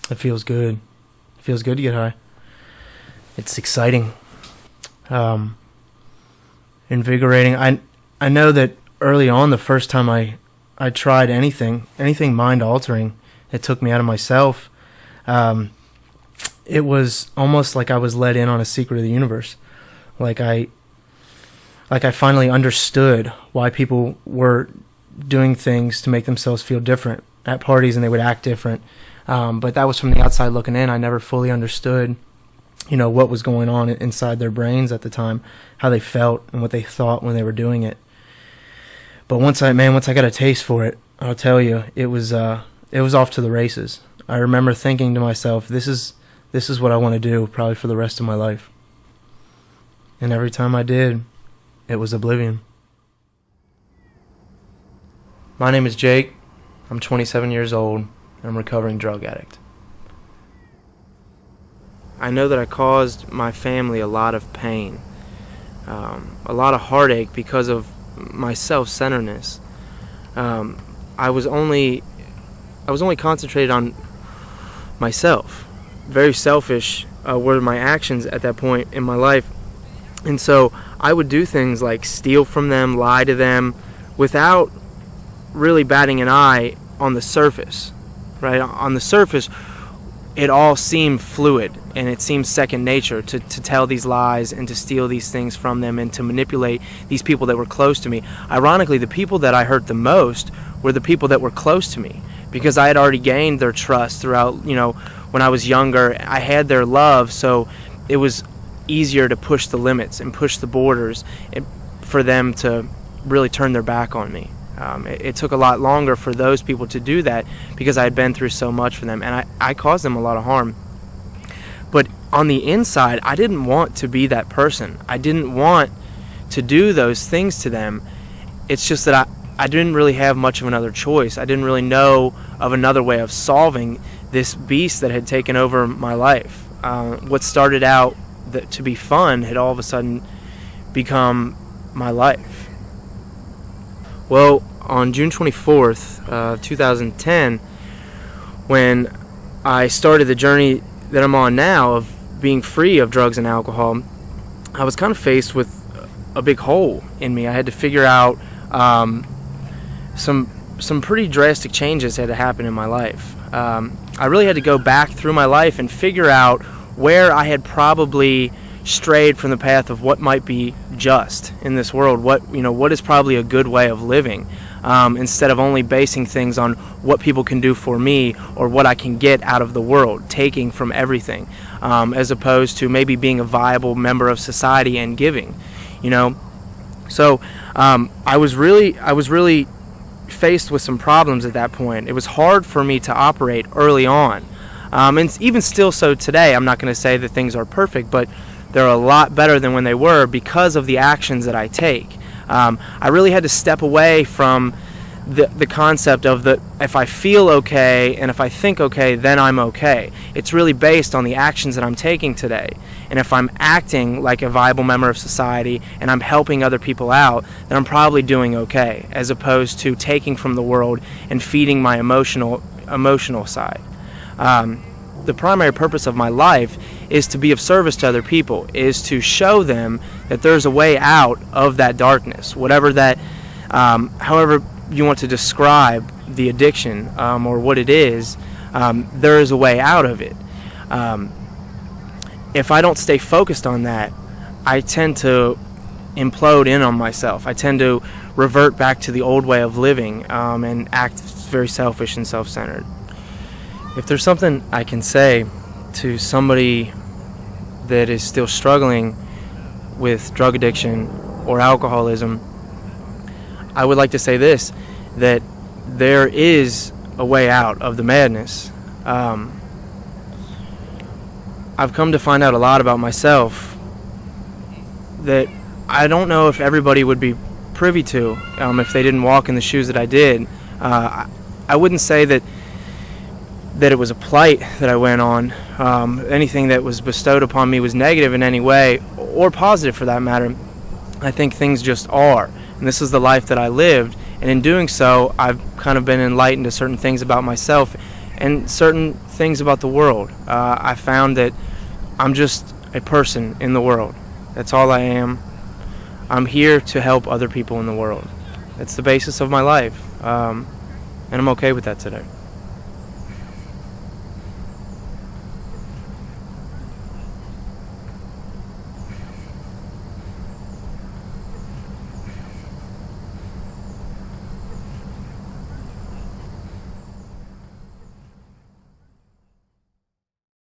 It feels good. It feels good to get high. It's exciting. Invigorating. I know that early on, the first time I tried anything mind-altering, it took me out of myself. It was almost like I was let in on a secret of the universe. Like I finally understood why people were doing things to make themselves feel different at parties, and they would act different. But that was from the outside looking in. I never fully understood, what was going on inside their brains at the time, how they felt and what they thought when they were doing it. But once I got a taste for it, I'll tell you, it was off to the races. I remember thinking to myself, this is what I want to do probably for the rest of my life. And every time I did, it was oblivion. My name is Jake. I'm 27 years old. I'm a recovering drug addict. I know that I caused my family a lot of pain, a lot of heartache because of my self-centeredness. I was only concentrated on myself. Very selfish were my actions at that point in my life. And so I would do things like steal from them, lie to them, without really batting an eye on the surface. Right? On the surface, it all seemed fluid, and it seemed second nature to tell these lies and to steal these things from them and to manipulate these people that were close to me. Ironically, the people that I hurt the most were the people that were close to me, because I had already gained their trust throughout, when I was younger. I had their love, so it was easier to push the limits and push the borders for them to really turn their back on me. It took a lot longer for those people to do that because I had been through so much for them, and I caused them a lot of harm. But on the inside, I didn't want to be that person. I didn't want to do those things to them. It's just that I didn't really have much of another choice. I didn't really know of another way of solving this beast that had taken over my life. What started out to be fun had all of a sudden become my life. Well, on June 24th, 2010, when I started the journey that I'm on now of being free of drugs and alcohol, I was kind of faced with a big hole in me. I had to figure out some pretty drastic changes had to happen in my life. I really had to go back through my life and figure out where I had probably strayed from the path of what might be just in this world, what is probably a good way of living, instead of only basing things on what people can do for me or what I can get out of the world, taking from everything, as opposed to maybe being a viable member of society and giving, So I was really faced with some problems at that point. It was hard for me to operate early on, and even still so today. I'm not going to say that things are perfect, but they're a lot better than when they were because of the actions that I take. I really had to step away from the concept of if I feel okay and if I think okay, then I'm okay. It's really based on the actions that I'm taking today. And if I'm acting like a viable member of society and I'm helping other people out, then I'm probably doing okay, as opposed to taking from the world and feeding my emotional side. The primary purpose of my life is to be of service to other people, is to show them that there's a way out of that darkness, whatever that, however you want to describe the addiction or what it is, there is a way out of it. If I don't stay focused on that, I tend to implode in on myself. I tend to revert back to the old way of living and act very selfish and self-centered. If there's something I can say to somebody that is still struggling with drug addiction or alcoholism, I would like to say this, that there is a way out of the madness. I've come to find out a lot about myself that I don't know if everybody would be privy to if they didn't walk in the shoes that I did. I wouldn't say that it was a plight that I went on. Anything that was bestowed upon me was negative in any way, or positive for that matter. I think things just are. And this is the life that I lived. And in doing so, I've kind of been enlightened to certain things about myself and certain things about the world. I found that I'm just a person in the world. That's all I am. I'm here to help other people in the world. That's the basis of my life, and I'm okay with that today.